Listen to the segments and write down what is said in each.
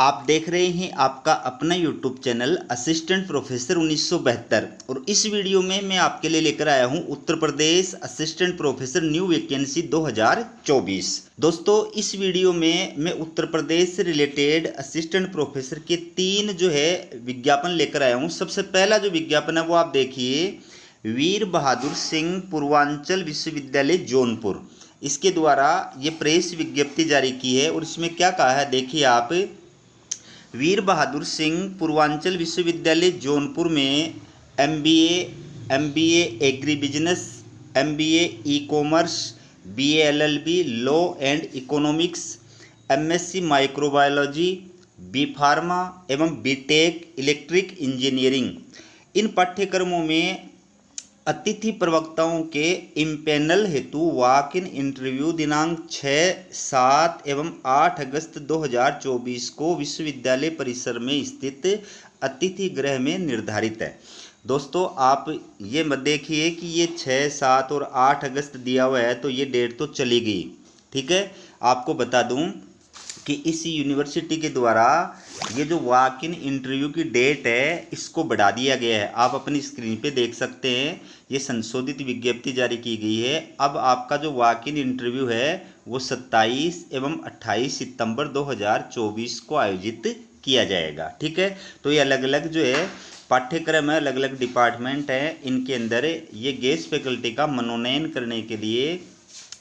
आप देख रहे हैं आपका अपना YouTube चैनल असिस्टेंट प्रोफेसर 1972 और इस वीडियो में मैं आपके लिए लेकर आया हूं Uttar Pradesh assistant professor new vacancy 2024। दोस्तों इस वीडियो में मैं उत्तर प्रदेश से रिलेटेड असिस्टेंट प्रोफेसर के 3 जो है विज्ञापन लेकर आया हूं। सबसे पहला जो विज्ञापन है वो आप देखिए, वीर बहादुर सिंह पूर्वांचल विश्वविद्यालय जौनपुर, इसके द्वारा ये प्रेस विज्ञप्ति जारी की है और इसमें क्या कहा है देखिए आप, वीर बहादुर सिंह पूर्वांचल विश्वविद्यालय जौनपुर में MBA agri business, MBA e commerce, BA LLB law and economics, MSc microbiology, B pharma एवं बीटेक इलेक्ट्रिक इंजीनियरिंग, इन पाठ्यक्रमों में अतिथि प्रवक्ताओं के इम्पैनल हेतु वॉक इन इंटरव्यू दिनांक 6, 7 एवं 8 अगस्त 2024 को विश्वविद्यालय परिसर में स्थित अतिथि गृह में निर्धारित है। दोस्तों आप ये मत देखिए कि ये 6, 7 और 8 अगस्त दिया हुआ है तो ये डेट तो चली गई। ठीक है, आपको बता दूं कि इस यूनिवर्सिटी के द्वारा ये जो वॉक इन इंटरव्यू की डेट है इसको बढ़ा दिया गया है। आप अपनी स्क्रीन पे देख सकते हैं, ये संशोधित विज्ञप्ति जारी की गई है। अब आपका जो वॉक इन इंटरव्यू है वो 27 एवं 28 सितंबर 2024 को आयोजित किया जाएगा। ठीक है, तो ये अलग अलग जो है पाठ्यक्रम है, अलग अलग डिपार्टमेंट है, इनके अंदर ये गेस्ट फैकल्टी का मनोनयन करने के लिए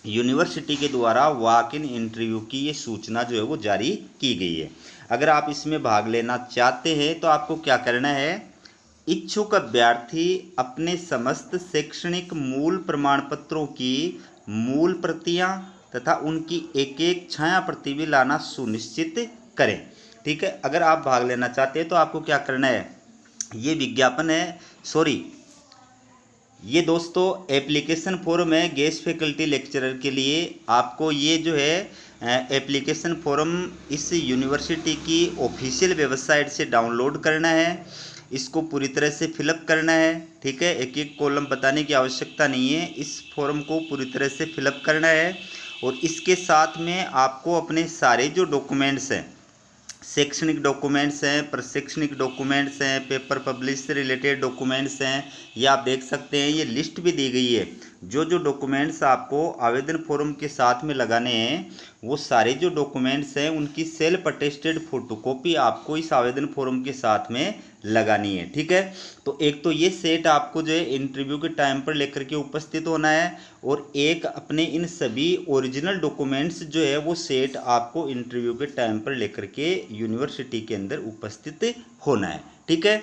यूनिवर्सिटी के द्वारा वॉक इन इंटरव्यू की ये सूचना जो है वो जारी की गई है। अगर आप इसमें भाग लेना चाहते हैं तो आपको क्या करना है, इच्छुक अभ्यर्थी अपने समस्त शैक्षणिक मूल प्रमाण पत्रों की मूल प्रतियां तथा उनकी एक एक छाया प्रति भी लाना सुनिश्चित करें। ठीक है, अगर आप भाग लेना चाहते हैं तो आपको क्या करना है, ये विज्ञापन है, ये दोस्तों एप्लीकेशन फॉर्म है गेस्ट फैकल्टी लेक्चरर के लिए। आपको ये जो है एप्लीकेशन फॉर्म इस यूनिवर्सिटी की ऑफिशियल वेबसाइट से डाउनलोड करना है, इसको पूरी तरह से फिलअप करना है। ठीक है, एक एक कॉलम बताने की आवश्यकता नहीं है, इस फॉर्म को पूरी तरह से फिलअप करना है और इसके साथ में आपको अपने सारे जो डॉक्यूमेंट्स हैं, शैक्षणिक डॉक्यूमेंट्स हैं, प्रशैक्षणिक डॉक्यूमेंट्स हैं, पेपर पब्लिश से रिलेटेड डॉक्यूमेंट्स हैं, ये आप देख सकते हैं, ये लिस्ट भी दी गई है। जो जो डॉक्यूमेंट्स आपको आवेदन फॉर्म के साथ में लगाने हैं वो सारे जो डॉक्यूमेंट्स हैं उनकी सेल्फ अटेस्टेड फोटोकॉपी आपको इस आवेदन फॉर्म के साथ में लगानी है। ठीक है, तो एक तो ये सेट आपको जो है इंटरव्यू के टाइम पर लेकर के उपस्थित होना है और एक अपने इन सभी ओरिजिनल डॉक्यूमेंट्स जो है वो सेट आपको इंटरव्यू के टाइम पर लेकर के यूनिवर्सिटी के अंदर उपस्थित होना है। ठीक है,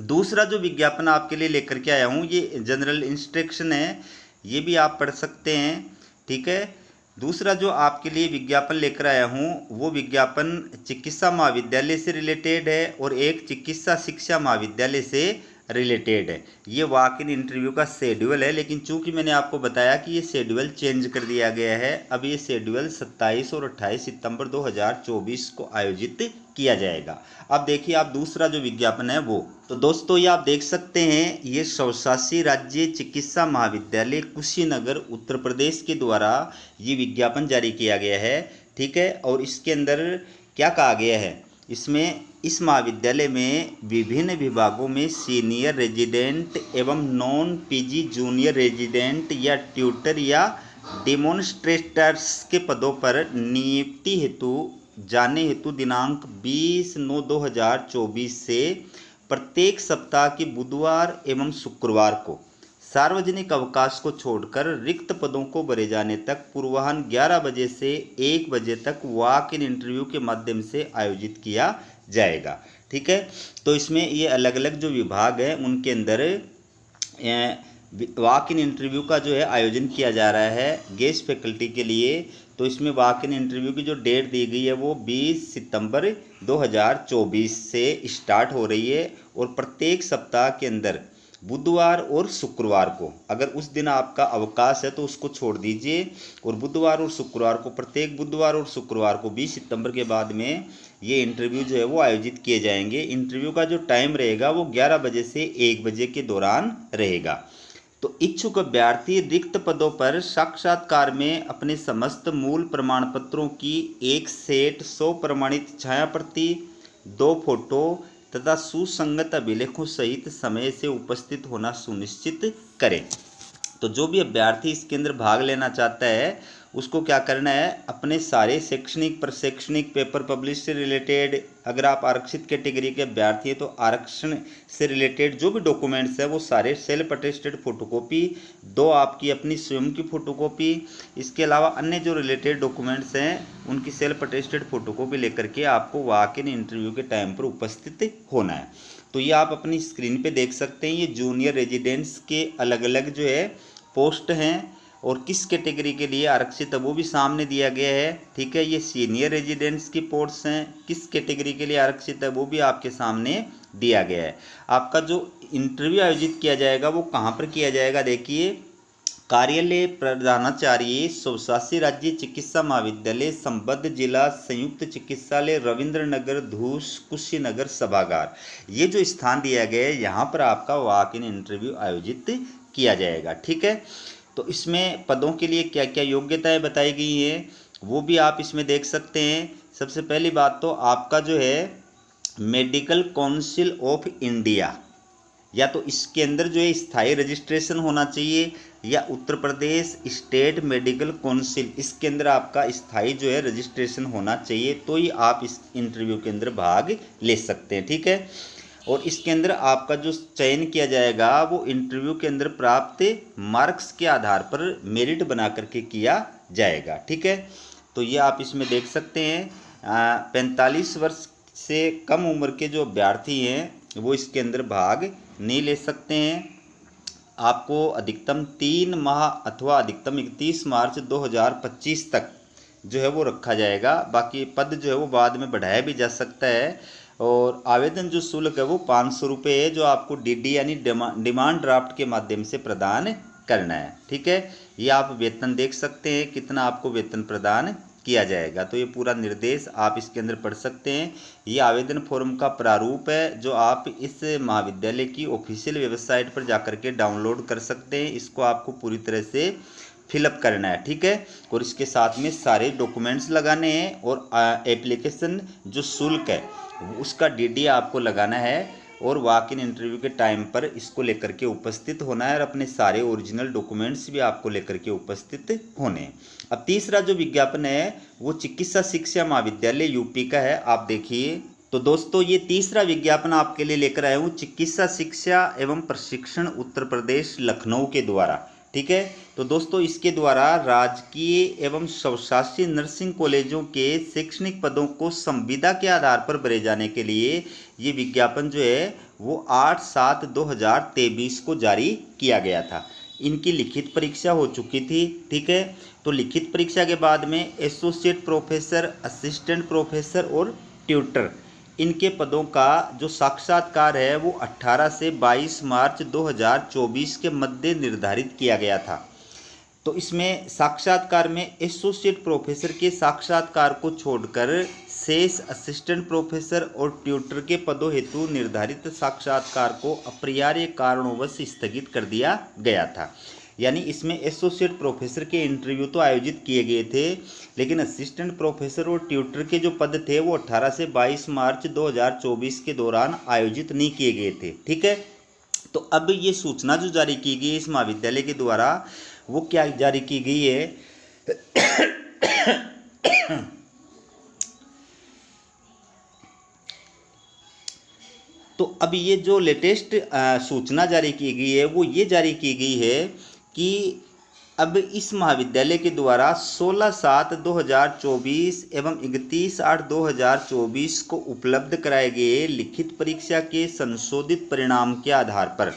दूसरा जो विज्ञापन आपके लिए लेकर के आया हूँ ये जनरल इंस्ट्रक्शन है, ये भी आप पढ़ सकते हैं। ठीक है, दूसरा जो आपके लिए विज्ञापन लेकर आया हूँ वो विज्ञापन चिकित्सा महाविद्यालय से रिलेटेड है और एक चिकित्सा शिक्षा महाविद्यालय से रिलेटेड है। ये वॉक इन इंटरव्यू का शेड्यूल है, लेकिन चूंकि मैंने आपको बताया कि ये शेड्यूल चेंज कर दिया गया है, अब ये शेड्यूल 27 और 28 सितंबर 2024 को आयोजित किया जाएगा। अब देखिए आप दूसरा जो विज्ञापन है वो, तो दोस्तों ये आप देख सकते हैं, ये स्वशासी राज्य चिकित्सा महाविद्यालय कुशीनगर उत्तर प्रदेश के द्वारा ये विज्ञापन जारी किया गया है। ठीक है, और इसके अंदर क्या कहा गया है, इसमें इस महाविद्यालय में विभिन्न विभागों में सीनियर रेजिडेंट एवं नॉन पीजी जूनियर रेजिडेंट या ट्यूटर या डेमोन्स्ट्रेटर्स के पदों पर नियुक्ति हेतु जाने हेतु दिनांक 20/9/2024 से प्रत्येक सप्ताह के बुधवार एवं शुक्रवार को सार्वजनिक अवकाश को छोड़कर रिक्त पदों को भरे जाने तक पूर्वाह्न 11 बजे से 1 बजे तक वॉक इन इंटरव्यू के माध्यम से आयोजित किया जाएगा। ठीक है, तो इसमें ये अलग अलग जो विभाग हैं उनके अंदर वॉक इन इंटरव्यू का जो है आयोजन किया जा रहा है गेस्ट फैकल्टी के लिए। तो इसमें वॉक इन इंटरव्यू की जो डेट दी गई है वो 20 सितंबर 2024 से स्टार्ट हो रही है और प्रत्येक सप्ताह के अंदर बुधवार और शुक्रवार को, अगर उस दिन आपका अवकाश है तो उसको छोड़ दीजिए, और बुधवार और शुक्रवार को, प्रत्येक बुधवार और शुक्रवार को 20 सितंबर के बाद में ये इंटरव्यू जो है वो आयोजित किए जाएंगे। इंटरव्यू का जो टाइम रहेगा वो 11 बजे से 1 बजे के दौरान रहेगा। तो इच्छुक अभ्यर्थी रिक्त पदों पर साक्षात्कार में अपने समस्त मूल प्रमाण पत्रों की एक सेट 100 प्रमाणित छाया प्रति, 2 फोटो तथा सुसंगत अभिलेखों सहित समय से उपस्थित होना सुनिश्चित करें। तो जो भी अभ्यर्थी इसके अंदर भाग लेना चाहता है उसको क्या करना है, अपने सारे शैक्षणिक प्रशैक्षणिक पेपर पब्लिश से रिलेटेड, अगर आप आरक्षित कैटेगरी के अभ्यर्थी हैं तो आरक्षण से रिलेटेड जो भी डॉक्यूमेंट्स है वो सारे सेल्फ अटेस्टेड फोटोकॉपी, 2 आपकी अपनी स्वयं की फोटोकॉपी, इसके अलावा अन्य जो रिलेटेड डॉक्यूमेंट्स हैं उनकी सेल्फ अटेस्टेड फोटोकॉपी लेकर के आपको वॉक इन इंटरव्यू के टाइम पर उपस्थित होना है। तो ये आप अपनी स्क्रीन पे देख सकते हैं, ये जूनियर रेजिडेंट्स के अलग अलग जो है पोस्ट हैं और किस कैटेगरी के लिए आरक्षित है वो भी सामने दिया गया है। ठीक है, ये सीनियर रेजिडेंट्स की पोस्ट हैं, किस कैटेगरी के लिए आरक्षित है वो भी आपके सामने दिया गया है। आपका जो इंटरव्यू आयोजित किया जाएगा वो कहाँ पर किया जाएगा, देखिए, कार्यालय प्रधानाचार्य स्वशासी राज्य चिकित्सा महाविद्यालय संबद्ध जिला संयुक्त चिकित्सालय रविंद्र नगर धूस कुशीनगर सभागार, ये जो स्थान दिया गया है यहाँ पर आपका वॉक इन इंटरव्यू आयोजित किया जाएगा। ठीक है, तो इसमें पदों के लिए क्या क्या योग्यताएं बताई गई हैं वो भी आप इसमें देख सकते हैं। सबसे पहली बात तो आपका जो है मेडिकल काउंसिल ऑफ इंडिया, या तो इसके अंदर जो है स्थायी रजिस्ट्रेशन होना चाहिए, या Uttar Pradesh state medical council, इसके अंदर आपका स्थायी जो है रजिस्ट्रेशन होना चाहिए, तो ही आप इस इंटरव्यू के अंदर भाग ले सकते हैं। ठीक है, और इसके अंदर आपका जो चयन किया जाएगा वो इंटरव्यू के अंदर प्राप्त मार्क्स के आधार पर मेरिट बना करके किया जाएगा। ठीक है, तो ये आप इसमें देख सकते हैं 45 वर्ष से कम उम्र के जो अभ्यर्थी हैं वो इसके अंदर भाग नहीं ले सकते हैं। आपको अधिकतम 3 माह अथवा अधिकतम 31 मार्च 2025 तक जो है वो रखा जाएगा। बाकी पद जो है वो बाद में बढ़ाया भी जा सकता है। और आवेदन जो शुल्क है वो 500 रुपये है, जो आपको डीडी यानी डिमांड ड्राफ्ट के माध्यम से प्रदान करना है। ठीक है, ये आप वेतन देख सकते हैं कितना आपको वेतन प्रदान किया जाएगा। तो ये पूरा निर्देश आप इसके अंदर पढ़ सकते हैं। ये आवेदन फॉर्म का प्रारूप है जो आप इस महाविद्यालय की ऑफिशियल वेबसाइट पर जाकर के डाउनलोड कर सकते हैं। इसको आपको पूरी तरह से फिलअप करना है। ठीक है, और इसके साथ में सारे डॉक्यूमेंट्स लगाने हैं और एप्लीकेशन जो शुल्क है उसका डीडी आपको लगाना है और वॉक इन इंटरव्यू के टाइम पर इसको लेकर के उपस्थित होना है और अपने सारे ओरिजिनल डॉक्यूमेंट्स भी आपको लेकर के उपस्थित होने हैं। अब तीसरा जो विज्ञापन है वो चिकित्सा शिक्षा महाविद्यालय यूपी का है। आप देखिए, तो दोस्तों ये तीसरा विज्ञापन आपके लिए लेकर आया हूँ चिकित्सा शिक्षा एवं प्रशिक्षण उत्तर प्रदेश लखनऊ के द्वारा। ठीक है, तो दोस्तों इसके द्वारा राजकीय एवं स्वशासी नर्सिंग कॉलेजों के शैक्षणिक पदों को संविदा के आधार पर भरे जाने के लिए ये विज्ञापन जो है वो 8/7/2023 को जारी किया गया था। इनकी लिखित परीक्षा हो चुकी थी। ठीक है, तो लिखित परीक्षा के बाद में एसोसिएट प्रोफेसर, असिस्टेंट प्रोफेसर और ट्यूटर, इनके पदों का जो साक्षात्कार है वो 18 से 22 मार्च 2024 के मध्य निर्धारित किया गया था। तो इसमें साक्षात्कार में एसोसिएट प्रोफेसर के साक्षात्कार को छोड़कर शेष असिस्टेंट प्रोफेसर और ट्यूटर के पदों हेतु निर्धारित साक्षात्कार को अपरिहार्य कारणोंवश स्थगित कर दिया गया था। यानी इसमें एसोसिएट प्रोफेसर के इंटरव्यू तो आयोजित किए गए थे, लेकिन असिस्टेंट प्रोफेसर और ट्यूटर के जो पद थे वो 18 से 22 मार्च 2024 के दौरान आयोजित नहीं किए गए थे। ठीक है, तो अब ये सूचना जो जारी की गई इस महाविद्यालय के द्वारा वो क्या जारी की गई है तो अब ये जो लेटेस्ट सूचना जारी की गई है वो ये जारी की गई है कि अब इस महाविद्यालय के द्वारा 16/7/2024 एवं 31/8/2024 को उपलब्ध कराए गए लिखित परीक्षा के संशोधित परिणाम के आधार पर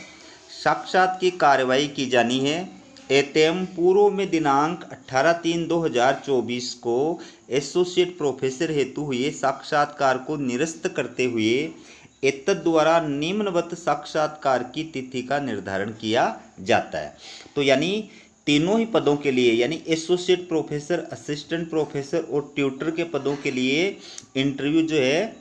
साक्षात की कार्रवाई की जानी है। एतम पूर्व में दिनांक 18/3/2024 को एसोसिएट प्रोफेसर हेतु हुए साक्षात्कार को निरस्त करते हुए एतद द्वारा निम्नवत साक्षात्कार की तिथि का निर्धारण किया जाता है। तो यानी तीनों ही पदों के लिए यानी एसोसिएट प्रोफेसर, असिस्टेंट प्रोफेसर और ट्यूटर के पदों के लिए इंटरव्यू जो है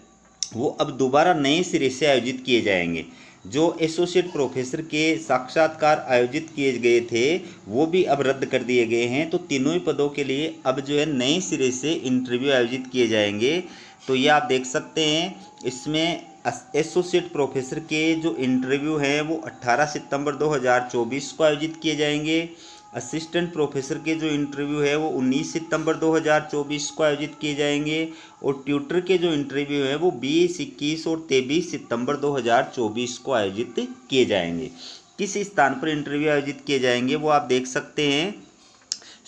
वो अब दोबारा नए सिरे से आयोजित किए जाएंगे। जो एसोसिएट प्रोफेसर के साक्षात्कार आयोजित किए गए थे वो भी अब रद्द कर दिए गए हैं। तो तीनों ही पदों के लिए अब जो है नए सिरे से इंटरव्यू आयोजित किए जाएंगे। तो ये आप देख सकते हैं, इसमें एसोसिएट प्रोफेसर के जो इंटरव्यू हैं वो 18 सितंबर 2024 को आयोजित किए जाएंगे। असिस्टेंट प्रोफेसर के जो इंटरव्यू है वो 19 सितंबर 2024 को आयोजित किए जाएंगे और ट्यूटर के जो इंटरव्यू है वो 20, 21 और 23 सितंबर 2024 को आयोजित किए जाएंगे। किस स्थान पर इंटरव्यू आयोजित किए जाएंगे वो आप देख सकते हैं,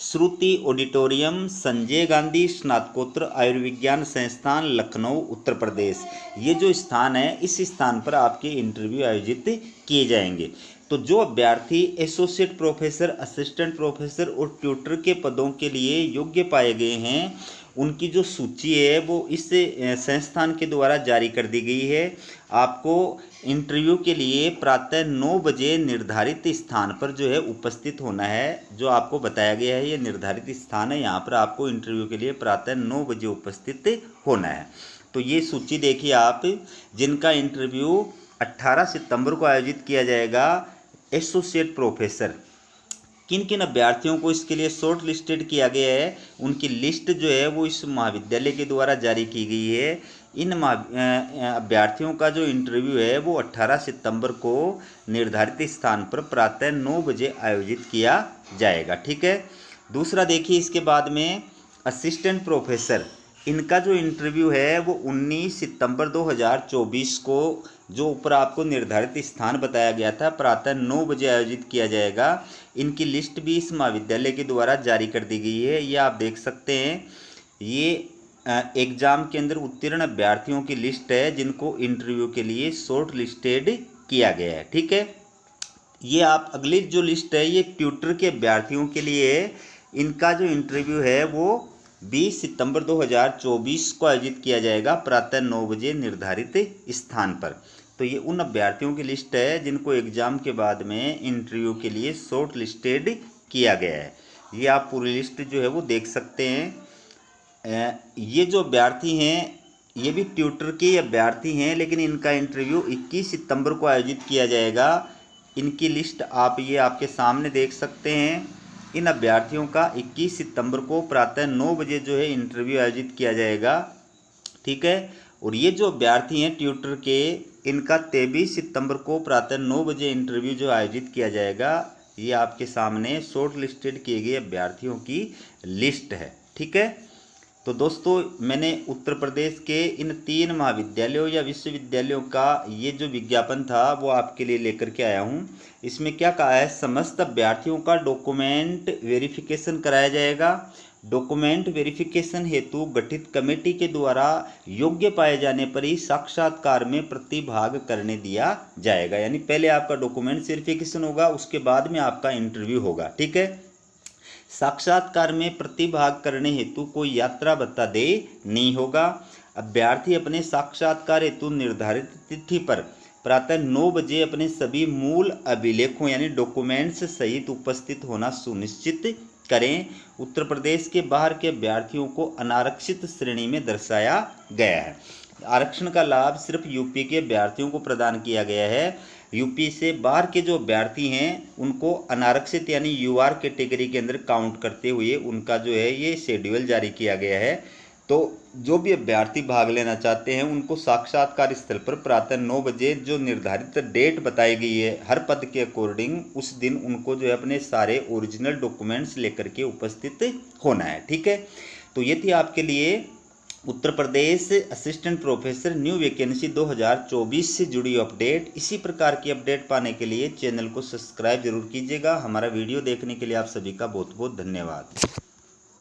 श्रुति ऑडिटोरियम, संजय गांधी स्नातकोत्तर आयुर्विज्ञान संस्थान, लखनऊ, उत्तर प्रदेश। ये जो स्थान है इस स्थान पर आपके इंटरव्यू आयोजित किए जाएंगे। तो जो अभ्यर्थी एसोसिएट प्रोफेसर, असिस्टेंट प्रोफेसर और ट्यूटर के पदों के लिए योग्य पाए गए हैं उनकी जो सूची है वो इस संस्थान के द्वारा जारी कर दी गई है। आपको इंटरव्यू के लिए प्रातः 9 बजे निर्धारित स्थान पर जो है उपस्थित होना है। जो आपको बताया गया है ये निर्धारित स्थान है, यहाँ पर आपको इंटरव्यू के लिए प्रातः 9 बजे उपस्थित होना है। तो ये सूची देखिए आप, जिनका इंटरव्यू 18 सितंबर को आयोजित किया जाएगा। एसोसिएट प्रोफेसर किन किन अभ्यर्थियों को इसके लिए शॉर्ट लिस्टेड किया गया है, उनकी लिस्ट जो है वो इस महाविद्यालय के द्वारा जारी की गई है। इन अभ्यर्थियों का जो इंटरव्यू है वो 18 सितंबर को निर्धारित स्थान पर प्रातः 9 बजे आयोजित किया जाएगा। ठीक है। दूसरा देखिए, इसके बाद में असिस्टेंट प्रोफेसर, इनका जो इंटरव्यू है वो 19 सितंबर 2024 को, जो ऊपर आपको निर्धारित स्थान बताया गया था, प्रातः 9 बजे आयोजित किया जाएगा। इनकी लिस्ट भी इस महाविद्यालय के द्वारा जारी कर दी गई है। ये आप देख सकते हैं, ये एग्ज़ाम के अंदर उत्तीर्ण अभ्यर्थियों की लिस्ट है जिनको इंटरव्यू के लिए शॉर्ट लिस्टेड किया गया है। ठीक है। ये आप अगली जो लिस्ट है ये ट्यूटर के अभ्यर्थियों के लिए है। इनका जो इंटरव्यू है वो 20 सितंबर 2024 को आयोजित किया जाएगा प्रातः 9 बजे निर्धारित स्थान पर। तो ये उन अभ्यर्थियों की लिस्ट है जिनको एग्ज़ाम के बाद में इंटरव्यू के लिए शॉर्ट लिस्टेड किया गया है। ये आप पूरी लिस्ट जो है वो देख सकते हैं। ये जो अभ्यर्थी हैं ये भी ट्यूटर के अभ्यर्थी हैं, लेकिन इनका इंटरव्यू 21 सितंबर को आयोजित किया जाएगा। इनकी लिस्ट आप ये आपके सामने देख सकते हैं। इन अभ्यर्थियों का 21 सितंबर को प्रातः 9 बजे जो है इंटरव्यू आयोजित किया जाएगा। ठीक है। और ये जो अभ्यर्थी हैं ट्यूटर के, इनका 23 सितंबर को प्रातः 9 बजे इंटरव्यू जो आयोजित किया जाएगा। ये आपके सामने शॉर्ट लिस्टेड किए गए अभ्यर्थियों की लिस्ट है। ठीक है। तो दोस्तों, मैंने उत्तर प्रदेश के इन 3 महाविद्यालयों या विश्वविद्यालयों का ये जो विज्ञापन था वो आपके लिए लेकर के आया हूँ। इसमें क्या कहा है, समस्त अभ्यर्थियों का डॉक्यूमेंट वेरिफिकेशन कराया जाएगा। डॉक्यूमेंट वेरिफिकेशन हेतु गठित कमेटी के द्वारा योग्य पाए जाने पर ही साक्षात्कार में प्रतिभाग करने दिया जाएगा। यानी पहले आपका डॉक्यूमेंट वेरिफिकेशन होगा, उसके बाद में आपका इंटरव्यू होगा। ठीक है। साक्षात्कार में प्रतिभाग करने हेतु कोई यात्रा भत्ता देय नहीं होगा। अभ्यर्थी अपने साक्षात्कार हेतु निर्धारित तिथि पर प्रातः 9 बजे अपने सभी मूल अभिलेखों यानी डॉक्यूमेंट्स सहित उपस्थित होना सुनिश्चित करें। उत्तर प्रदेश के बाहर के अभ्यर्थियों को अनारक्षित श्रेणी में दर्शाया गया है। आरक्षण का लाभ सिर्फ यूपी के अभ्यर्थियों को प्रदान किया गया है। यूपी से बाहर के जो अभ्यर्थी हैं उनको अनारक्षित यानी यूआर कैटेगरी के अंदर काउंट करते हुए उनका जो है ये शेड्यूल जारी किया गया है। तो जो भी अभ्यर्थी भाग लेना चाहते हैं उनको साक्षात्कार स्थल पर प्रातः 9 बजे जो निर्धारित डेट बताई गई है हर पद के अकॉर्डिंग, उस दिन उनको जो है अपने सारे ओरिजिनल डॉक्यूमेंट्स लेकर के उपस्थित होना है। ठीक है। तो ये थी आपके लिए Uttar Pradesh assistant professor new vacancy 2024 से जुड़ी अपडेट। इसी प्रकार की अपडेट पाने के लिए चैनल को सब्सक्राइब जरूर कीजिएगा। हमारा वीडियो देखने के लिए आप सभी का बहुत बहुत धन्यवाद।